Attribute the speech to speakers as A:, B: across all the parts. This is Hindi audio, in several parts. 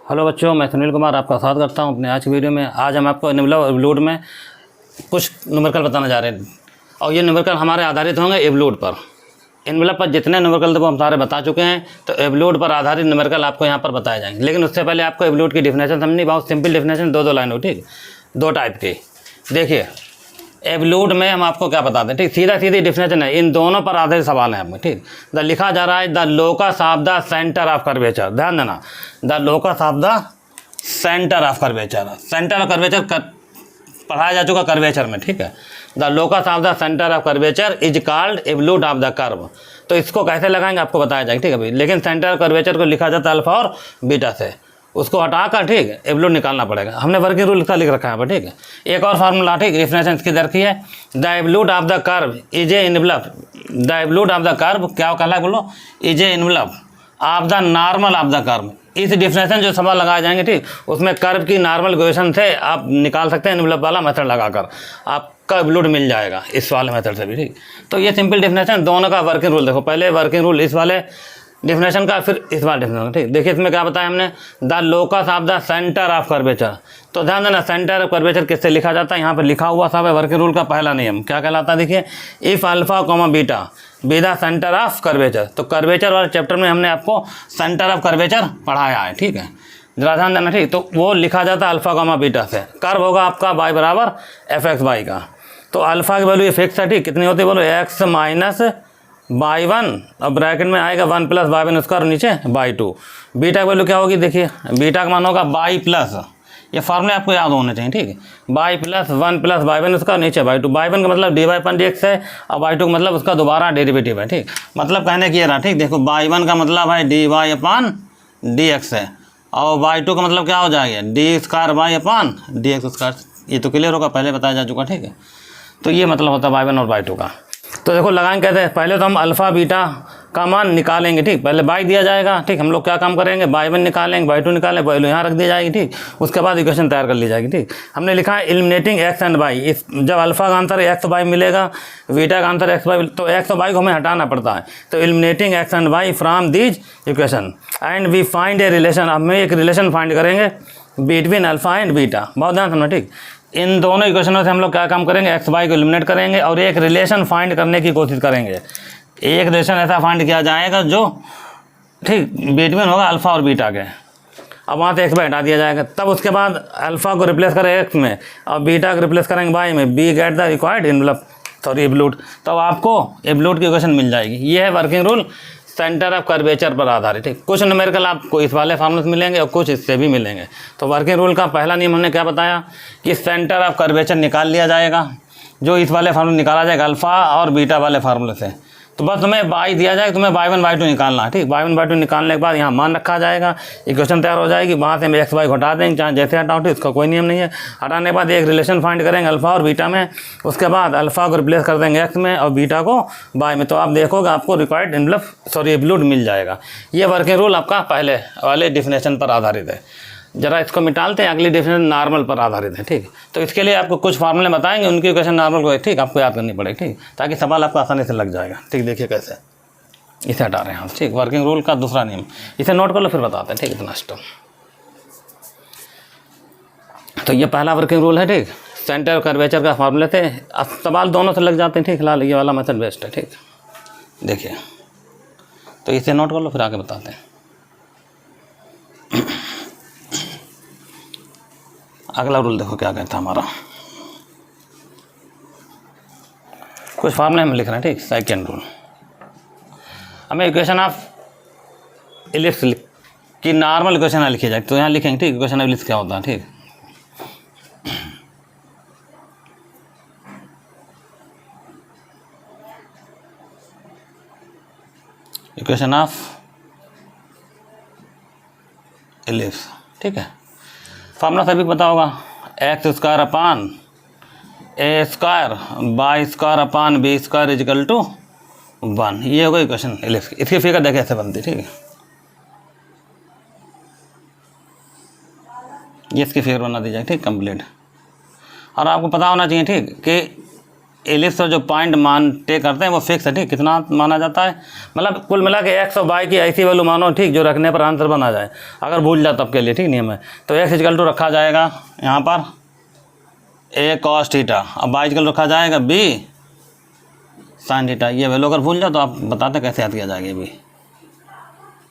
A: हेलो बच्चों, मैं सुनील कुमार आपका स्वागत करता हूं अपने आज की वीडियो में। आज हम आपको एवलूड में कुछ न्यूमेरिकल बताने जा रहे हैं और ये न्यूमेरिकल हमारे आधारित होंगे एवलूड पर। एनवेलप पर जितने न्यूमेरिकल थे वो हम सारे बता चुके हैं, तो एवलूड पर आधारित न्यूमेरिकल आपको यहाँ पर बताए जाएंगे। लेकिन उससे पहले आपको एवलूड की डिफिनेशन समझनी, बहुत सिंपल डिफिनेशन, दो लाइन हो, ठीक, दो टाइप की। देखिए एवलूड में हम आपको क्या बताते हैं, ठीक, सीधा सीधी डिफिनेशन है, इन दोनों पर आधारित सवाल है हमें, ठीक। द लिखा जा रहा है the locus of the centre of curvature, ध्यान देना, the locus of the centre of curvature. Centre of curvature पढ़ाया जा चुका कर्वेचर में, ठीक है। The locus of the centre of curvature is called evolute of the curve. तो इसको कैसे लगाएंगे आपको बताया जाएगा, ठीक है भाई। लेकिन सेंटर ऑफ कर्वेचर को लिखा जाता है अल्फा और बीटा से, उसको हटाकर, ठीक है, एवलूड निकालना पड़ेगा। हमने वर्किंग रूल का लिख रखा है, ठीक है। एक और फार्मूला, ठीक, डिफिनेशन इसकी दर की है, the evolute of the curve is a envelope. The evolute of the curve क्या कहला है, बोलो, is a envelope of the normal of the curve. इस डिफिनेशन जो सवाल लगाए जाएंगे, ठीक, उसमें कर्व की नॉर्मल इक्वेशन से आप निकाल सकते हैं एनवलप वाला मेथड लगाकर, आपका एवलूड मिल जाएगा इस वाले मेथड से भी, ठीक। तो ये सिंपल डिफिनेशन, दोनों का वर्किंग रूल देखो, पहले वर्किंग रूल इस वाले डिफिनेशन का, फिर इस बार डिफिनेशन, ठीक। देखिए इसमें क्या बताया हमने, the locus of the centre of curvature. तो ध्यान देना, सेंटर ऑफ कर्वेचर किससे लिखा जाता है, यहाँ पर लिखा हुआ सब है वर्किंग रूल का पहला नियम, क्या कहलाता है, देखिए, if alpha comma beta be the centre of curvature. तो कर्वेचर वाले चैप्टर में हमने आपको सेंटर ऑफ कर्वेचर पढ़ाया है, ठीक है, जरा ध्यान देना, ठीक। तो वो लिखा जाता है अल्फा कॉमा बीटा से। कर्व होगा आपका y बराबर एफ एक्स वाई का। तो अल्फा की वैल्यू फिक्स है, ठीक, कितनी होती है बोलो, एक्स माइनस बाई वन, और ब्रैकेट में आएगा 1 प्लस बाई वन उसका, और नीचे बाई टू। बीटा की वैल्यू क्या होगी, देखिए बीटा का मान होगा बाई प्लस, ये फार्मूले आपको याद होने चाहिए, ठीक है, by plus 1 plus by one उसका, नीचे बाई टू। बाई वन का मतलब डी वाई अपन डी एक्स है, और बाई टू का मतलब उसका दोबारा डेरिवेटिव है, ठीक। मतलब कहने की ये रहा, ठीक, देखो बाई वन का मतलब है डी वाई अपान डी एक्स है, और बाई टू का मतलब क्या हो जाएगा, डी स्क्वायर वाई अपान डी एक्स स्क्वायर। ये तो क्लियर होगा, पहले बताया जा चुका, ठीक है। तो ये मतलब होता है बाई वन और बाई टू का। तो देखो लगाएंगे कहते हैं, पहले तो हम अल्फ़ा बीटा का मान निकालेंगे, ठीक। पहले बाई दिया जाएगा, ठीक, हम लोग क्या काम करेंगे, बाई वन निकालेंगे, बाई टू निकालेंगे, वैल्यू यहाँ रख दी जाएगी, ठीक। उसके बाद इक्वेशन तैयार कर ली जाएगी, ठीक। हमने लिखा है एलिमिनेटिंग एक्स एंड वाई। इस जब अल्फ़ा का आंसर एक्स वाई मिलेगा, बीटा का आंसर एक्स वाई, तो एक्स और वाई को हमें हटाना पड़ता है। तो eliminating X and Y from these equation and we find a relation. अब हम एक रिलेशन फाइंड करेंगे बिटवीन अल्फ़ा एंड बीटा, बहुत ध्यान सुनो, ठीक। इन दोनों इक्वेशनों से हम लोग क्या काम करेंगे, एक्स वाई को एलिमिनेट करेंगे और एक रिलेशन फाइंड करने की कोशिश करेंगे। एक रिलेशन ऐसा फाइंड किया जाएगा जो, ठीक, बिटवीन होगा अल्फ़ा और बीटा के। अब वहाँ से एक्स वाई हटा दिया जाएगा, तब उसके बाद अल्फ़ा को रिप्लेस करें एक्स में और बीटा को रिप्लेस करेंगे वाई में, we get the required envelope, sorry evolute. तब आपको एवलूड की इक्वेशन मिल जाएगी। ये है working rule centre of curvature पर आधारित है। कुछ न्यूमेरिकल आपको इस वाले फार्मूले से मिलेंगे और कुछ इससे भी मिलेंगे। तो वर्किंग रूल का पहला नियम हमने क्या बताया कि सेंटर ऑफ कर्वेचर निकाल लिया जाएगा, जो इस वाले फार्मूले निकाला जाएगा अल्फ़ा और बीटा वाले फार्मूले से। तो बस तुम्हें बाई दिया जाएगा, तुम्हें बाई वन बाई टू निकालना है, ठीक। बाई वन बाई टू निकालने के बाद यहाँ मान रखा जाएगा, इक्वेशन तैयार हो जाएगी। वहाँ से हम एक्स वाई को हटा देंगे, चाहे जैसे हटाओ, ठीक, इसका कोई नियम नहीं है। हटाने के बाद एक रिलेशन फाइंड करेंगे अल्फ़ा और बीटा में, उसके बाद अल्फ़ा को रिप्लेस कर देंगे एक्स में और बीटा को बाई में। तो आप देखोगे आपको रिक्वायर्ड एनवलप, सॉरी एवलूड मिल जाएगा। ये वर्किंग रूल आपका पहले वाले डिफिनेशन पर आधारित है। जरा इसको मिटालते हैं, अगली डिफिनेशन नॉर्मल पर आधारित है, ठीक। तो इसके लिए आपको कुछ फार्मूले बताएंगे, उनकी इक्वेशन नॉर्मल को, ठीक, आपको याद करनी पड़ेगी, ठीक, ताकि सवाल आपको आसानी से लग जाएगा, ठीक। देखिए कैसे इसे हटा रहे हैं हम, ठीक। वर्किंग रूल का दूसरा नियम, इसे नोट कर लो फिर बताते हैं, ठीक, इतना स्टम। तो ये पहला वर्किंग रूल है, ठीक, सेंटर कर्वेचर का फार्मूले थे। अब सवाल दोनों से लग जाते हैं, ठीक। फिलहाल ये वाला मेथड बेस्ट है, ठीक। देखिए तो इसे नोट कर लो फिर आगे बताते हैं। अगला रूल देखो क्या कहता है हमारा, कुछ फार्मूले हम लिख रहे हैं, ठीक। सेकेंड रूल, हमें इक्वेशन ऑफ इलिप्स की नॉर्मल इक्वेशन लिखी जाए, तो यहाँ लिखेंगे, ठीक, इक्वेशन ऑफ इलिप्स क्या होता है, ठीक। इक्वेशन ऑफ इलिप्स, ठीक है। फार्मूला सभी पता होगा, X square upon A square by square upon B square is equal to 1। ये होगा इक्वेशन इलिप्स। इसकी फिगर देखें ऐसे बनती, ठीक है। ये इसकी फिगर बना दी जाए, ठीक, कंप्लीट। और आपको पता होना चाहिए, ठीक, कि एलिप्स पर जो पॉइंट मान टेक करते हैं वो फिक्स है, ठीक। कितना माना जाता है, मतलब कुल मिला के एक्स और वाई की ऐसी वैल्यू मानो, ठीक, जो रखने पर आंसर बना जाए। अगर भूल जाए तब के लिए, ठीक, नियम है। तो एक्स इक्वल टू रखा जाएगा यहाँ पर ए कॉस थीटा, अब वाई इक्वल रखा जाएगा बी साइन थीटा। ये वैल्यू अगर भूल जाओ तो आप बताते कैसे याद किया जाएगा भी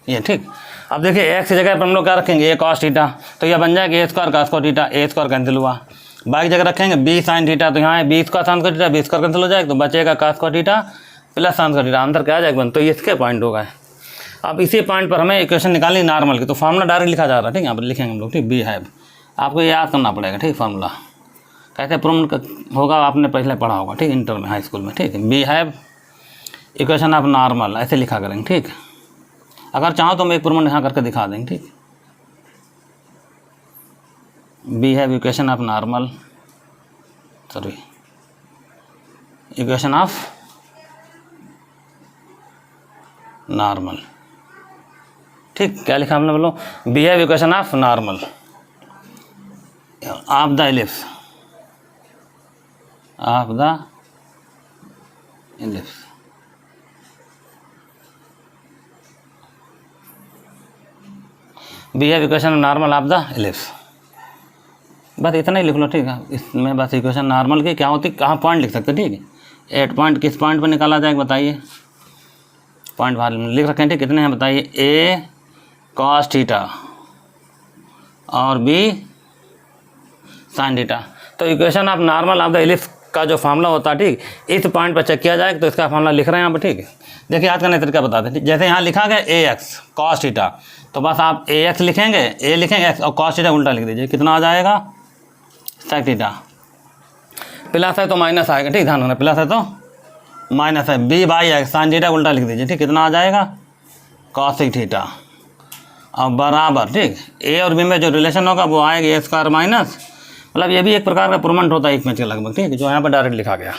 A: ये, ठीक। अब देखिए एक्स की जगह पर हम लोग क्या रखेंगे, ए कॉस थीटा, तो यह बन जाएगा A square cos square theta, A square cancel हुआ। वाई की जगह रखेंगे बी साइन थीटा, तो यहाँ है B square sine square theta, B square cancel हो जाएगा, तो बचेगा cos square theta plus sine square theta. Answer क्या आ जाएगा बन, तो ये इसके पॉइंट होगा। अब इसी पॉइंट पर हमें इक्वेशन निकालनी नॉर्मल की, तो फार्मूला डायरेक्ट लिखा जा रहा है, ठीक। यहाँ पर लिखेंगे हम लोग, ठीक, बी हैव, आपको याद करना पड़ेगा, ठीक। फार्मूला कैसे प्रूव होगा आपने पहले पढ़ा होगा, ठीक, इंटर में, हाई स्कूल में, ठीक। We have equation of normal ऐसे लिखा करेंगे, ठीक। अगर चाहो तो हम एक प्रूव यहाँ करके दिखा देंगे, ठीक। We have equation of normal, sorry equation of normal, ठीक। क्या लिखा हमने, बोलो, we have equation of normal of the ellipse, of the ellipse. We have equation normal of the ellipse, बस इतना ही लिख लो, ठीक है। इसमें बस इक्वेशन नॉर्मल की क्या होती, कहाँ पॉइंट लिख सकते, ठीक है। 8 पॉइंट किस पॉइंट पर निकाला जाएगा बताइए, पॉइंट बाहर लिख रखे हैं, ठीक। कितने हैं बताइए, ए कॉस थीटा और बी साइन थीटा। तो equation of normal of the ellipse का जो फार्मूला होता है, ठीक, इस पॉइंट पर चेक किया जाए, तो इसका फार्मूला लिख रहे हैं यहाँ पर, ठीक। देखिए याद करने तरीका बताते हैं, जैसे यहाँ लिखा गया ए एक्स कॉस थीटा, तो बस आप ए एक्स लिखेंगे, ए लिखेंगे एक्स और कॉस थीटा उल्टा लिख दीजिए, कितना आ जाएगा सेक थीटा। प्लस है तो माइनस आएगा, ठीक, ध्यान रखना, प्लस है तो माइनस है, B by X sine theta उल्टा लिख दीजिए, ठीक, कितना आ जाएगा कॉसिक थीटा और बराबर, ठीक। ए और बी में जो रिलेशन होगा वो आएगा ए स्क्वायर माइनस, मतलब ये भी एक प्रकार का प्रूवमेंट होता है एक मैच के लगभग, ठीक, जो यहाँ पर डायरेक्ट लिखा गया।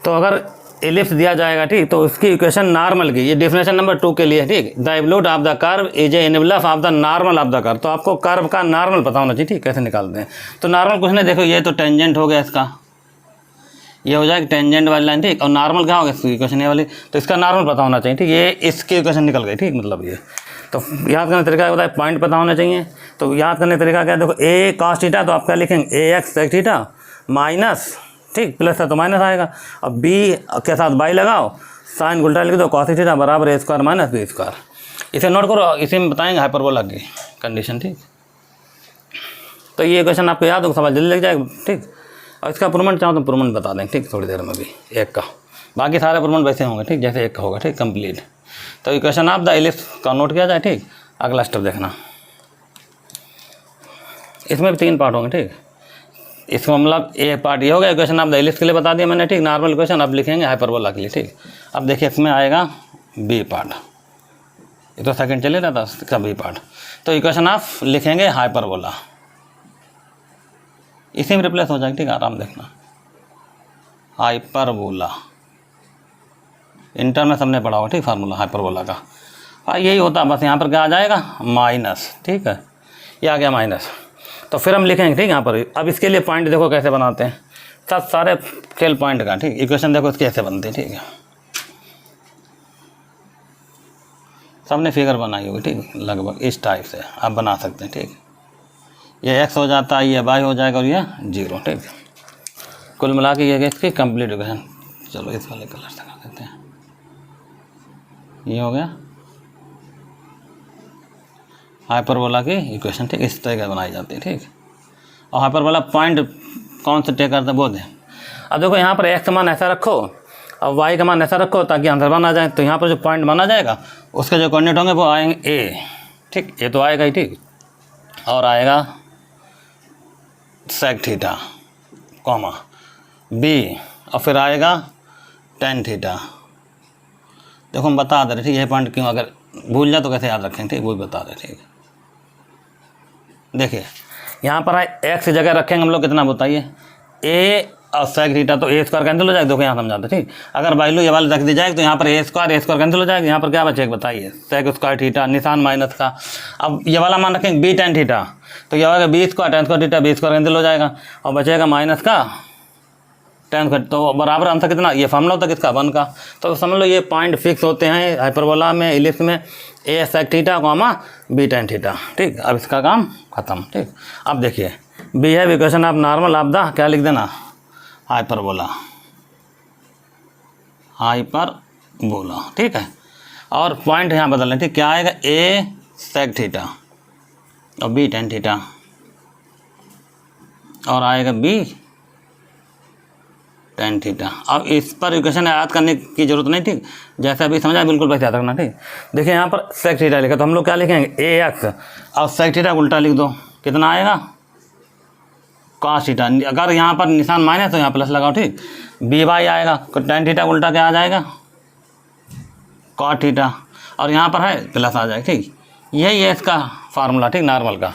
A: तो अगर एलिप्स दिया जाएगा, ठीक, तो उसकी इक्वेशन नॉर्मल की, ये डेफिनेशन नंबर 2 के लिए, ठीक। The evolute of the curve is a envelope of the normal of the curve, तो आपको कर्व का नॉर्मल पता होना चाहिए, ठीक। कैसे निकालते हैं, तो नॉर्मल कुछ नहीं, देखो ये तो टेंजेंट हो गया इसका, ये हो जाएगा टेंजेंट वाली लाइन, ठीक। और नॉर्मल क्या होगा इसकी इक्वेशन ये वाली, तो इसका नॉर्मल पता होना चाहिए, ठीक। ये इसकी इक्वेशन निकल गई, ठीक, मतलब ये। तो याद करने तरीका बताए, पॉइंट पता होना चाहिए। तो याद करने तरीका क्या है, देखो ए कॉस थीटा, तो आप क्या लिखेंगे, ए एक्स सेक थीटा माइनस, ठीक, प्लस है तो माइनस आएगा, अब बी के साथ बाई लगाओ, साइन उल्टा लिख दो, कॉस थीटा बराबर A square minus B square. इसे नोट करो, इसी में बताएंगे हाइपरबोला की कंडीशन, ठीक। तो ये क्वेश्चन आपको याद होगा, सवाल जल्दी लग जाएगा, ठीक। और इसका प्रूवमेंट चाहो तो प्रूवमेंट बता देंगे, ठीक, थोड़ी देर में भी एक का, बाकी सारे प्रूवमेंट वैसे होंगे, ठीक, जैसे एक का होगा, ठीक, कंप्लीट। तो इक्वेशन ऑफ द एलिप्स का नोट किया जाए, ठीक। अगला स्टेप देखना, इसमें भी 3 पार्ट होंगे, ठीक। इसका मतलब एक पार्ट ये हो गया इक्वेशन ऑफ द एलिप्स के लिए बता दिया मैंने, ठीक, नॉर्मल इक्वेशन। अब लिखेंगे हाइपरबोला के लिए, ठीक। अब देखिए इसमें आएगा बी पार्ट, ये तो सेकंड चले रहा था इसका बी पार्ट। तो इक्वेशन ऑफ लिखेंगे हाइपरबोला, इसी में रिप्लेस हो जाएगा, ठीक, आराम देखना, हाइपरबोला। इंटर में सबने पढ़ा होगा, ठीक, फार्मूला हाइपरबोला का। हाँ यही होता, बस यहाँ पर क्या आ जाएगा माइनस, ठीक है, ये आ गया माइनस। तो फिर हम लिखेंगे, ठीक, यहाँ पर। अब इसके लिए पॉइंट देखो कैसे बनाते हैं, सब सारे खेल पॉइंट का, ठीक। इक्वेशन देखो इसके कैसे बनते हैं, ठीक है, सबने फिगर बनाई होगी, ठीक, लगभग इस टाइप से आप बना सकते हैं, ठीक। ये एक्स हो जाता है, ये वाई हो जाएगा और ये 0, ठीक। कुल मिला के ये इसकी कंप्लीट इक्वेशन। चलो इस वाले कलर से कर देते हैं, ये हो गया हाइपरबोला की इक्वेशन, ठीक। इस तरह बनाई जाती है, ठीक। और हाइपरबोला पॉइंट कौन से टेक करते हैं वो दें। अब देखो यहाँ पर एक्स का मान ऐसा रखो और वाई का मान ऐसा रखो ताकि आंसर बन आ जाए। तो यहाँ पर जो पॉइंट बना जाएगा उसके जो कोऑर्डिनेट होंगे वो आएंगे ए, ठीक, ये तो आएगा ही, ठीक। और आएगा सेक थीटा कॉमा बी, और फिर आएगा टेन थीटा। देखो हम बता दे रहे, ठीक, ये पॉइंट क्यों, अगर भूल जाए तो कैसे याद रखें, ठीक, वो भी बता रहे, ठीक। देखिए यहाँ पर एक्स की जगह रखेंगे हम लोग, कितना बताइए, ए और सेक थीटा, तो ए स्क्वायर कैंसिल हो जाएगा, देखो यहाँ समझाते, ठीक। अगर वैल्यू ये वाली रख दी जाएगी तो यहाँ पर ए स्क्वायर कैंसिल हो जाएगा, यहाँ पर क्या बचेगा बताइए, सेक स्क्वायर थीटा, निशान माइनस का। अब ये वाला मान रखेंगे बी टेन थीटा, तो ये होगा B square tan square theta, B square cancel हो जाएगा और बचेगा माइनस का tan का, तो बराबर आंसर कितना, ये फार्मूला होता है किसका, 1 का। तो समझ लो ये पॉइंट फिक्स होते हैं हाइपरबोला में, इलिप्स में, a sec theta comma b tan theta. ठीक, अब इसका काम खत्म। ठीक, अब देखिए बी है equation of normal of the, क्या लिख देना, हाइपरबोला, हाइपरबोला। ठीक है, और पॉइंट यहाँ बदल लें। ठीक, क्या आएगा, a sec थीटा और b tan थीटा, और आएगा b tan थीटा। अब इस पर इक्वेशन याद करने की जरूरत नहीं। ठीक, जैसे अभी समझा बिल्कुल वैसे याद रखना। ठीक, देखिए यहाँ पर sec थीटा लिखा, तो हम लोग क्या लिखेंगे, ax, और sec थीटा उल्टा लिख दो, कितना आएगा, cos थीटा। अगर यहाँ पर निशान माइनस तो यहाँ प्लस लगाओ। ठीक, b बाई आएगा, tan थीटा उल्टा क्या आ जाएगा, cot थीटा, और यहाँ पर है प्लस आ जाएगा। ठीक, यही है इसका फार्मूला। ठीक, नॉर्मल का,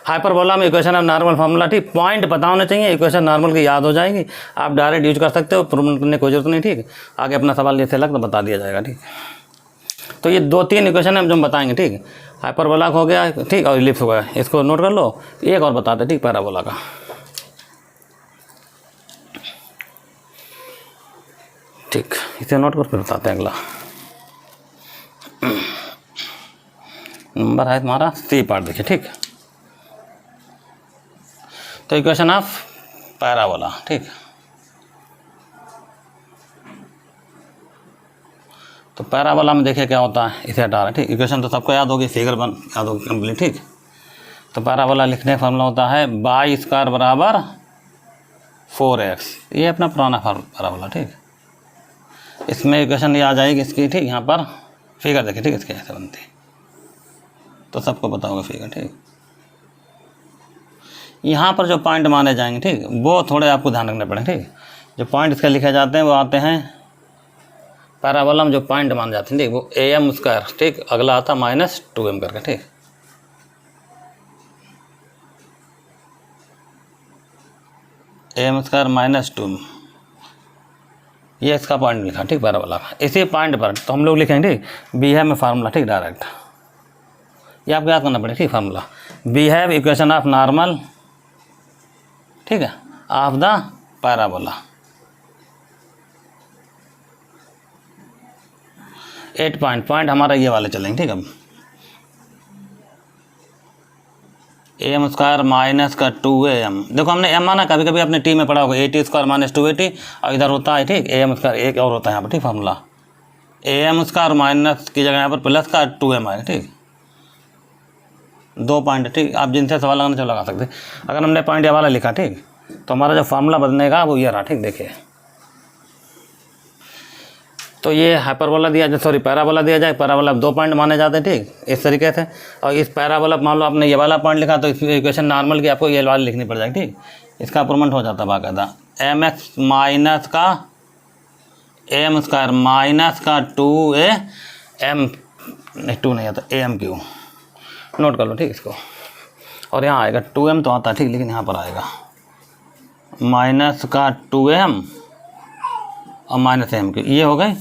A: हाइपरबोला में इक्वेशन ऑफ नॉर्मल फार्मूला। ठीक, पॉइंट पता होने चाहिए, इक्वेशन नॉर्मल की याद हो जाएगी, आप डायरेक्ट यूज कर सकते हो, प्रूव करने की जरूरत नहीं। ठीक, आगे अपना सवाल जैसे लग तो बता दिया जाएगा। ठीक, तो ये 2-3 इक्वेशन है जो हम बताएंगे। ठीक, हाइपरबोला हो गया, ठीक, और इलिप्स हो गया, इसको नोट कर लो। एक और बताते, ठीक, पैराबोला का। ठीक, इसे नोट कर फिर बताते हैं अगला नंबर है तुम्हारा सी पार्ट। देखिए, ठीक, तो इक्वेशन ऑफ पैराबोला। ठीक, तो पैराबोला में देखिए क्या होता है, इसे हटा रहे। ठीक, इक्वेशन तो सबको याद होगी, फिगर 1 याद होगी कंप्लीट। ठीक, तो पैराबोला लिखने का फॉर्मूला होता है बाई स्क्वायर बराबर 4x, ये अपना पुराना पैराबोला। ठीक, इसमें इक्वेशन ये आ जाएगी इसकी। ठीक, यहाँ पर फिगर देखिए। ठीक, इसके ऐसे बनती, तो सबको पता होगा फिगर। ठीक, यहाँ पर जो पॉइंट माने जाएंगे, ठीक, वो थोड़े आपको ध्यान रखने पड़ेंगे। ठीक, जो पॉइंट इसके लिखे जाते हैं वो आते हैं पैराबोला में, जो पॉइंट माने जाते हैं, ठीक, वो am स्क्वायर। ठीक, अगला आता -2m करके। ठीक, am स्क्वायर -2m, ये इसका पॉइंट लिखा। ठीक, पैराबोला का, इसी पॉइंट पर तो हम लोग लिखेंगे। ठीक, बी है में फार्मूला। ठीक, डायरेक्ट ये आपको याद करना पड़ेगा। ठीक, formula we have equation of normal, ठीक है, ऑफ द पैराबोला। 8 पॉइंट हमारा ये वाले चलेंगे। ठीक, अब am स्क्वायर माइनस का 2am, देखो हमने m माना, कभी कभी अपने टी में पढ़ा होगा 80 स्क्वायर माइनस 280, और इधर होता है, ठीक, am स्क्वायर एक और होता है यहाँ पर। ठीक, फार्मूला am स्क्वायर माइनस की जगह यहाँ पर प्लस का 2m आएगा। ठीक, 2 पॉइंट। ठीक, आप जिनसे सवाल लगाना चाहो लगा सकते। अगर हमने पॉइंट ये वाला लिखा, ठीक, तो हमारा जो फार्मूला बदलेगा वो ये रहा। ठीक, देखिए, तो ये हाइपरबोला दिया जाए, सॉरी पैराबोला दिया जाए, पैराबोला 2 पॉइंट माने जाते हैं। ठीक, इस तरीके से, और इस पैराबोला मान लो आपने ये वाला पॉइंट लिखा, तो इस इक्वेशन नॉर्मल की आपको ये वाली लिखनी पड़ जाएगी। ठीक, इसका अप्रूवमेंट हो जाता है बाकायदा, mx माइनस का am स्क्वायर माइनस का 2am, नहीं 2 नहीं आता, am3, नोट कर लो। ठीक, इसको, और यहाँ आएगा 2m तो आता है। ठीक, लेकिन यहाँ पर आएगा माइनस का 2m और माइनस am3, ये हो गए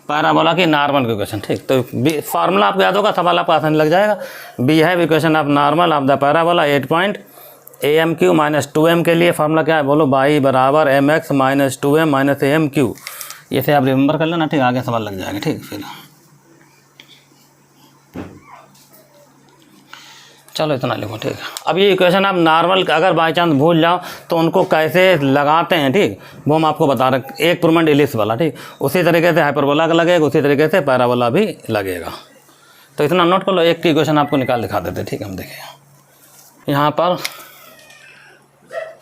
A: पैराबोला की नॉर्मल की इक्वेशन। ठीक, तो फार्मूला आपको याद होगा, सवाल आपको आसानी लग जाएगा। बी है equation of normal of the parabola 8 point, am3 minus 2m के लिए फार्मूला क्या है, बोलो, बाई बराबर mx minus 2m minus am3। ये से आप रिमेंबर कर लेना। ठीक, आगे सवाल लग जाएगा। ठीक, फिर चलो इतना लिखो। ठीक, अब ये इक्वेशन आप नॉर्मल अगर बाई चांस भूल जाओ तो उनको कैसे लगाते हैं, ठीक, वो हम आपको बता रहे। एक प्रूवमेंट इलिप्स वाला, ठीक, उसी तरीके से हाइपरबोला का लगेगा, उसी तरीके से पैराबोला भी लगेगा। तो इतना नोट कर लो, एक की इक्वेशन आपको निकाल दिखा देते। ठीक, हम देखिए यहाँ पर,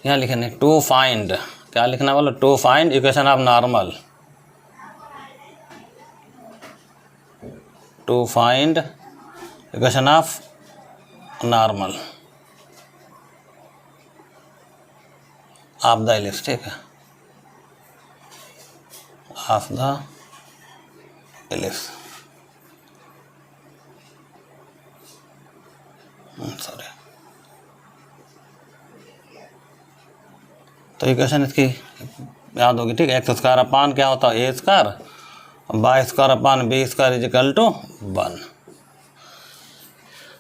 A: यहाँ लिखेंगे टू फाइंड, क्या लिखना बोलो, to find equation of normal, to find equation of normal of the ellipse. ठीक है, ऑफ द इलिप्स, सॉरी। तो इक्वेशन इसकी याद होगी। ठीक, एक्स स्क्वायर अपान क्या होता है, a square, by square upon B square is equal to 1।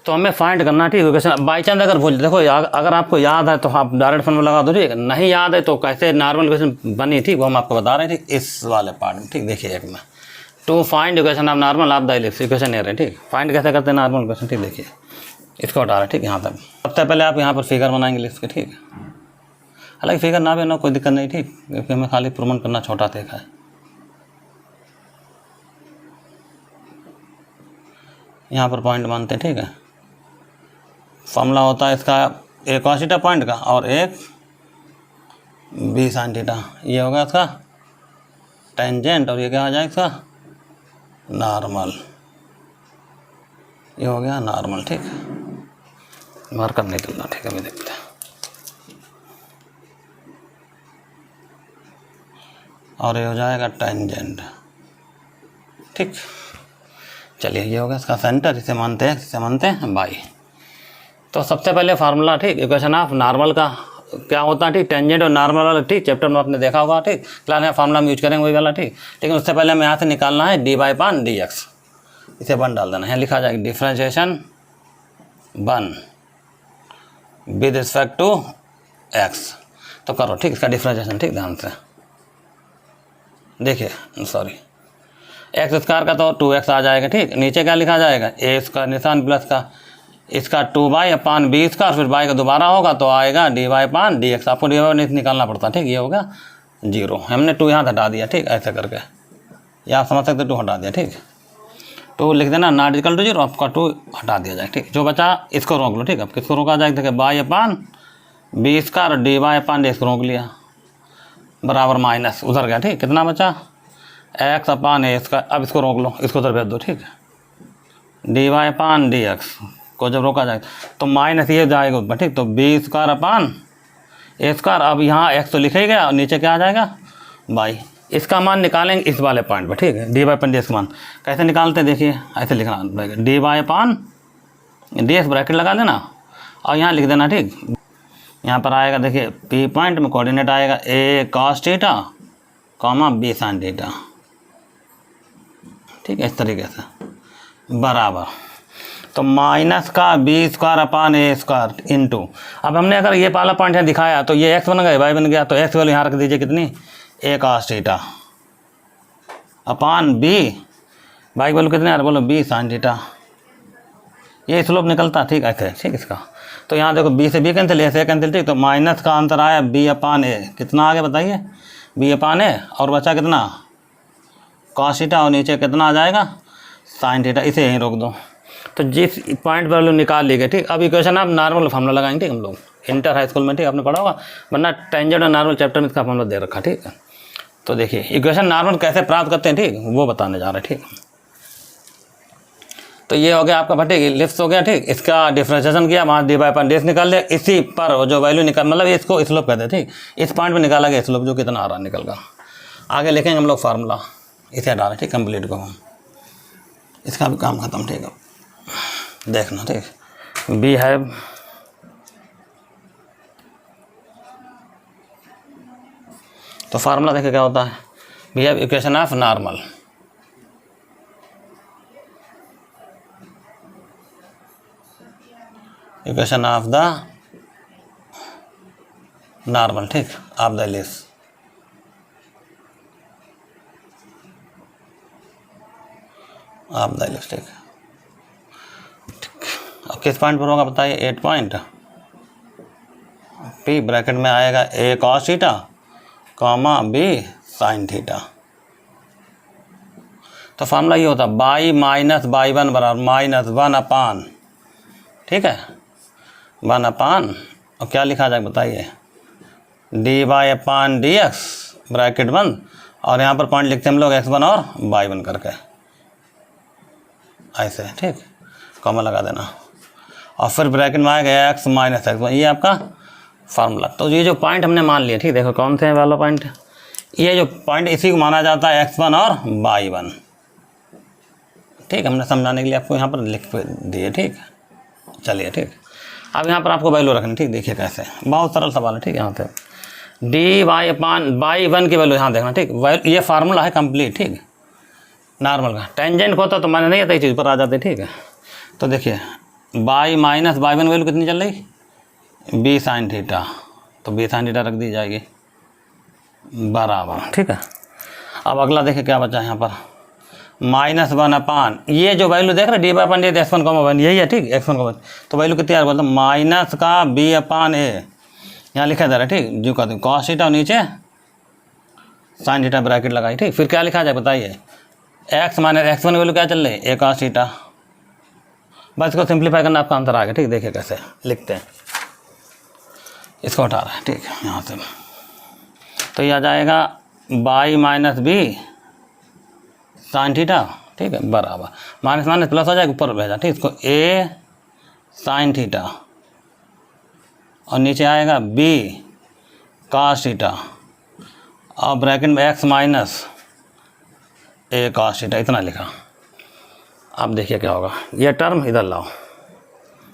A: तो हमें फाइंड करना, ठीक है। बाई चांस अगर भूल, देखो अगर आपको याद है तो आप डायरेक्ट फॉर्मूला लगा दो, ठीक है। नहीं याद है तो कैसे नॉर्मल इक्वेशन बनी, ठीक, वो हम आपको बता रहे हैं, ठीक, इस वाले पार्ट में, ठीक। देखिए एक में to find equation of normal of the ellipse, equation नहीं रहे, ठीक। फाइंड कैसे करते हैं नॉर्मल इक्वेशन, ठीक। देखिए इसको हटा रहे हैं, ठीक। यहाँ तक सबसे पहले आप यहाँ पर फिगर बनाएंगे इलिप्स के, ठीक। हालांकि फिगर ना भी ना कोई दिक्कत नहीं, ठीक, क्योंकि हमें खाली प्रूव करना छोटा देखा है। यहाँ पर पॉइंट मानते हैं, ठीक है। फॉर्मूला होता है इसका एक cos थीटा पॉइंट का और एक b sin थीटा। ये होगा इसका टेंजेंट और ये क्या आ जाएगा इसका नॉर्मल। ये हो गया नॉर्मल, ठीक। मार्कर नहीं चलना, ठीक है। अभी देखते हैं। और ये हो जाएगा टेंजेंट, ठीक। चलिए ये हो गया इसका सेंटर, इसे मानते हैं, इसे मानते हैं बाई। तो सबसे पहले फार्मूला, ठीक, इक्वेशन ऑफ नॉर्मल का क्या होता है, ठीक। टेंजेंट और नॉर्मल वाला, ठीक, चैप्टर में आपने देखा होगा, ठीक। क्लास में फार्मूला हम यूज करेंगे वही वाला, ठीक। लेकिन उससे पहले हमें यहाँ से निकालना है dy पान dx। इसे 1 डाल देना है, लिखा जाएगा differentiation 1 with respect to x। तो करो, ठीक, इसका डिफ्रेंशिएशन, ठीक, ध्यान से देखिए, सॉरी एक्स स्क्वायर का तो 2x आ जाएगा, ठीक। नीचे क्या लिखा जाएगा a स्क्वायर निशान प्लस का इसका 2y अपान b स्क्वायर, फिर y का दोबारा होगा तो आएगा dy पान dx। आपको dy नहीं निकालना पड़ता, ठीक। ये होगा 0। हमने 2 यहाँ हटा दिया, ठीक, ऐसे करके। या आप समझ सकते 2 हटा दिया, ठीक। 2 लिख देना नॉट इक्वल टू 0, आपका 2 हटा दिया जाए, ठीक। जो बचा इसको रोक लो, ठीक। अब किसको रोका जाएगा, देखिए y अपान b स्क्वायर और dy पान dx को रोक लिया, बराबर माइनस उधर गया, ठीक। कितना बचा x अपान a स्क्वायर। अब इसको रोक लो, इसको उधर भेज दो, ठीक। dy पान dx को जब रोका जाएगा तो माइनस ये जाएगा ऊपर, ठीक। तो b square upon a square. अब यहाँ x तो लिखा ही गया और नीचे क्या आ जाएगा y। इसका मान निकालेंगे इस वाले पॉइंट पर, ठीक है। dy पान dx का मान कैसे निकालते हैं, देखिए ऐसे लिखना पड़ेगा, dy पान dx ब्रैकेट लगा देना और यहाँ लिख देना, ठीक। यहाँ पर आएगा, देखिए p पॉइंट में कोऑर्डिनेट आएगा a cos theta comma b sin theta, ठीक है। इस तरीके से बराबर तो माइनस का b square upon a square into. अब हमने अगर ये पहला पॉइंट यहाँ दिखाया तो ये x बन गया, y बन गया, तो x वैल्यू यहाँ रख दीजिए कितनी a cos theta upon b, y value कितने यार बोलो b sin थीटा। ये स्लोप निकलता, ठीक, ऐसे, ठीक। इसका तो यहाँ देखो b से b कैंसिल, a से कैंसिल, ठीक। तो माइनस का आंसर आया b अपान a। कितना आ गया बताइए, b अपान a और बचा कितना cos थीटा और नीचे कितना आ जाएगा sin थीटा। इसे यहीं रोक दो। तो जिस पॉइंट वैल्यू निकाल ली गई, ठीक। अब इक्वेशन आप नॉर्मल फार्मूला लगाएंगे, ठीक। हम लोग इंटर हाई स्कूल में, ठीक, आपने पढ़ा होगा, वरना टेंजेंट और नॉर्मल चैप्टर में इसका फार्मूला दे रखा, ठीक है। तो देखिए इक्वेशन नॉर्मल कैसे प्राप्त करते हैं, ठीक, वो बताने जा रहे हैं, ठीक। तो ये हो गया आपका, ठीक, लिफ्ट हो गया, ठीक। इसका डिफ्रेंशिएशन किया, वहाँ dy पान dx निकाल लिया। इसी पर जो वैल्यू निकाल, मतलब इसको स्लोप कहते हैं, ठीक। इस पॉइंट पर निकाला गया स्लोप, जो कितना आ रहा निकल गया। आगे लिखेंगे हम लोग फार्मूला, इसे हटा रहे, ठीक, कंप्लीट को हम, इसका भी काम खत्म, ठीक है। देखना, ठीक, बी है तो फार्मूला देखिए क्या होता है, we have equation of normal. Equation of the normal, ठीक, of the ellipse. Of the ellipse, ठीक। अब किस पॉइंट पर होगा बताइए, 8 पॉइंट p ब्रैकेट में आएगा a cos theta comma b sin theta. तो फार्मूला ये होता बाई माइनस बाई 1 बराबर माइनस 1 अपान, ठीक है, 1 अपान और क्या लिखा जाए बताइए dy अपान dx ब्रैकेट बंद और यहाँ पर पॉइंट लिखते हैं हम लोग x1 और y1 करके ऐसे, ठीक, कॉमा लगा देना और फिर ब्रैकेट में आएगा x माइनस x1। ये आपका फार्मूला। तो ये जो पॉइंट हमने मान लिया, ठीक, देखो कौन से वाला पॉइंट, ये जो पॉइंट इसी को माना जाता है x1 और y1, ठीक। हमने समझाने के लिए आपको यहाँ पर लिख दिए, ठीक। चलिए, ठीक। अब यहाँ पर आपको वैल्यू रखनी, ठीक। देखिए कैसे, बहुत सरल सवाल है, ठीक। यहाँ पे dy अपान y1 की वैल्यू यहाँ देखना, ठीक। ये फार्मूला है कंप्लीट, ठीक, नॉर्मल का। टेंजेंट होता तो मैंने नहीं आता, ये चीज़ पर आ जाते, ठीक है। तो देखिए by minus by one value कितनी चल रही, बी साइन थीटा, तो बी साइन थीटा रख दी जाएगी बराबर। ठीक है, अब अगला देखिए क्या बचा है यहाँ पर, -1/, ये जो वैल्यू देख रहे d/1 ये x1, यही है। ठीक, x1, तो वैल्यू कितनी आ रही है, मतलब माइनस का b/a यहाँ लिखा जा रहा है। ठीक, जो कहते हैं cos थीटा और नीचे साइन थीटा ब्रैकेट लगाई। ठीक, फिर क्या लिखा जाए बताइए, x माइनस x1 वैल्यू क्या चल रही है, a cos थीटा। बस इसको सिंप्लीफाई करना आपका आंसर आ गया। ठीक, देखिए कैसे लिखते हैं, इसको हटा रहे हैं। ठीक, यहाँ से तो ये आ जाएगा by minus B sine theta. ठीक है, बराबर माइनस माइनस प्लस हो जाएगा, ऊपर भेजा। ठीक, इसको ए साइन थीटा और नीचे आएगा बी कॉस थीटा और ब्रैकेट में एक्स माइनस ए कॉस थीटा, इतना लिखा। अब देखिए क्या होगा, ये टर्म इधर लाओ।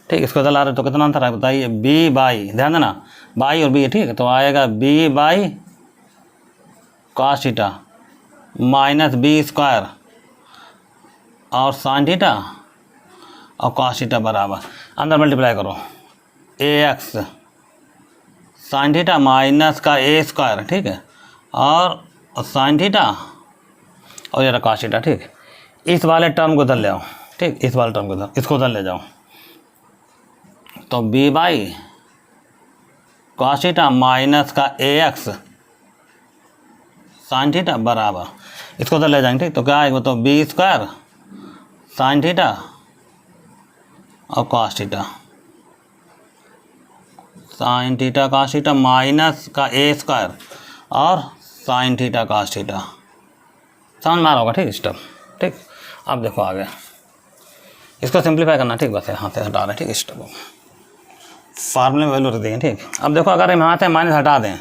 A: ठीक, इसको इधर ला रहे तो कितना अंतर है बताइए, बी बाई, ध्यान देना बाई और बी है। ठीक है, तो आएगा B by cos theta minus B square और साइन थीटा और कॉस थीटा बराबर, अंदर मल्टीप्लाई करो, A X sine theta minus का ए स्क्वायर। ठीक है, और साइन थीटा और ये कॉस थीटा। ठीक, इस वाले टर्म को उधर ले आओ। ठीक, इस वाले टर्म को उधर, इसको उधर ले जाओ, तो B by cos theta minus का ए एक्स साइन थीटा बराबर, इसको उधर ले जाएंगे। ठीक, तो क्या आएगा, तो बी स्क्वायर साइन थीटा और cos theta, sign theta cos theta minus का ए स्क्वायर और साइन थीटा कॉस थीटा, समझ में आ रहा होगा। ठीक, स्टेप। ठीक, अब देखो आगे, इसको सिंप्लीफाई करना। ठीक, बस यहाँ से हटा रहे हैं। ठीक, स्टेप फार्मूले में वैल्यू रख देंगे। ठीक, अब देखो अगर हम यहाँ से माइनस हटा दें,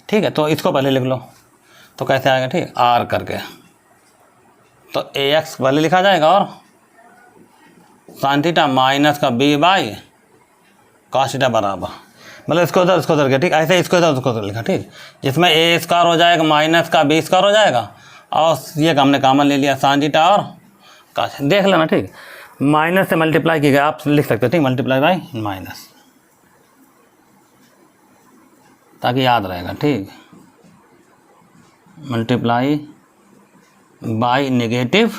A: ठीक है, तो इसको पहले लिख लो, तो कैसे आएगा, ठीक, आर करके, तो ए एक्स पहले लिखा जाएगा और साइन थीटा माइनस का बी बाई कॉस थीटा बराबर, मतलब इसको उधर गया। ठीक, ऐसे इसको इधर उसको उधर लिखा। ठीक, जिसमें ए स्क्वायर हो जाएगा माइनस का बी स्क्वायर हो जाएगा और ये हमने कॉमन ले लिया साइन थीटा और कॉस, देख लेना। ठीक, माइनस से मल्टीप्लाई की गया, आप लिख सकते हो। ठीक, मल्टीप्लाई बाई माइनस, ताकि याद रहेगा। ठीक, मल्टीप्लाई बाई नेगेटिव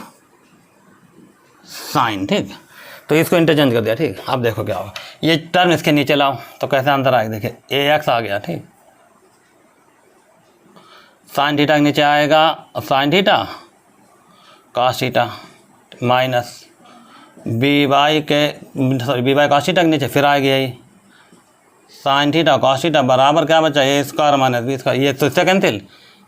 A: साइन। ठीक, तो इसको इंटरचेंज कर दिया। ठीक, अब देखो क्या होगा, ये टर्म इसके नीचे लाओ, तो कैसे आंसर आएगा, देखिए ए एक्स आ गया। ठीक, साइन थीटा के नीचे आएगा sine theta cos theta minus B by cos theta के नीचे फिर आएगी यही साइन थीटा कॉस थीटा बराबर क्या बचा, ए स्क्वायर माइनस बी स्क्वायर, ये तो सेकंड थिल,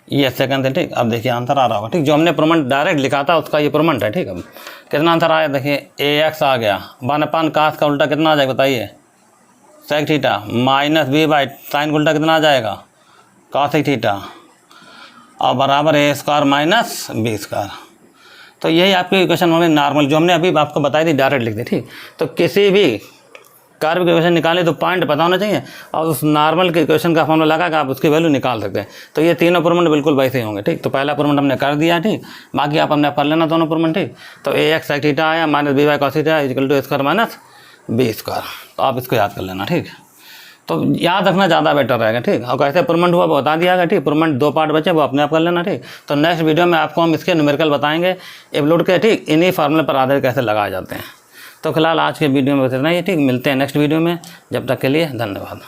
A: ये सेकंड थिल। ठीक, अब देखिए आंसर आ रहा होगा। ठीक, जो हमने प्रोमेंट डायरेक्ट लिखा था उसका ये प्रोमेंट है। ठीक, अब कितना आंसर आया, देखिए ए एक्स आ गया, 1/, कास का उल्टा कितना आ जाएगा बताइए, sec theta minus B by sine का उल्टा कितना आ जाएगा, कॉसेक थीटा और बराबर A square minus B square. तो यही आपकी इक्वेशन होगी नॉर्मल, जो हमने अभी आपको बताई थी, डायरेक्ट लिख दी। ठीक, तो किसी भी कार्य की इक्वेशन निकाले तो पॉइंट पता होना चाहिए और उस नॉर्मल के इक्वेशन का फॉर्मूला लगा के आप उसकी वैल्यू निकाल सकते हैं। तो ये तीनों प्रूवमेंट बिल्कुल वैसे ही होंगे। ठीक, तो पहला प्रूवमेंट हमने कर दिया। ठीक, बाकी आप हमने कर लेना दोनों प्रूवमेंट। ठीक, तो ए एक्स साइन थीटा आया minus B Y cos theta equal to A square minus B square, तो आप इसको याद कर लेना। ठीक, तो याद रखना ज़्यादा बेटर रहेगा। ठीक, और कैसे प्रूवमेंट हुआ वो बता दिया गया। ठीक, प्रूवमेंट 2 पार्ट बचे, वो अपने आप कर लेना। ठीक, तो नेक्स्ट वीडियो में आपको हम इसके न्यूमेरिकल बताएंगे एवलोड के। ठीक, इन्हीं फार्मूले पर आधारित कैसे लगाए जाते हैं। तो फिलहाल आज के वीडियो में बस इतना ही। ठीक, मिलते हैं नेक्स्ट वीडियो में, जब तक के लिए धन्यवाद।